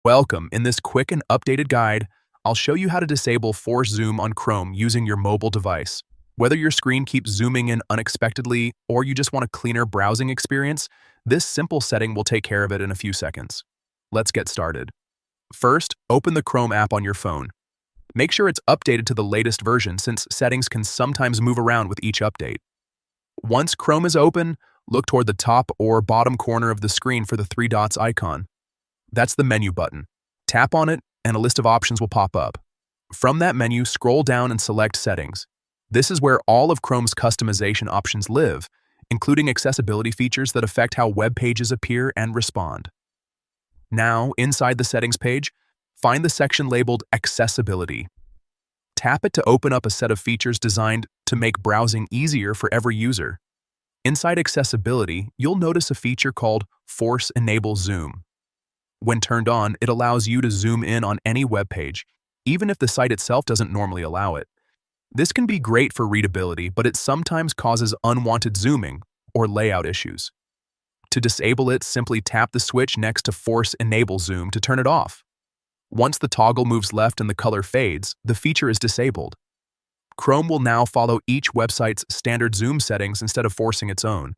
Welcome. In this quick and updated guide, I'll show you how to disable force zoom on Chrome using your mobile device. Whether your screen keeps zooming in unexpectedly or you just want a cleaner browsing experience, this simple setting will take care of it in a few seconds. Let's get started. First, open the Chrome app on your phone. Make sure it's updated to the latest version since settings can sometimes move around with each update. Once Chrome is open, look toward the top or bottom corner of the screen for the three dots icon. That's the menu button. Tap on it and a list of options will pop up. From that menu, scroll down and select Settings. This is where all of Chrome's customization options live, including accessibility features that affect how web pages appear and respond. Now, inside the Settings page, find the section labeled Accessibility. Tap it to open up a set of features designed to make browsing easier for every user. Inside Accessibility, you'll notice a feature called Force Enable Zoom. When turned on, it allows you to zoom in on any web page, even if the site itself doesn't normally allow it. This can be great for readability, but it sometimes causes unwanted zooming or layout issues. To disable it, simply tap the switch next to Force Enable Zoom to turn it off. Once the toggle moves left and the color fades, the feature is disabled. Chrome will now follow each website's standard zoom settings instead of forcing its own.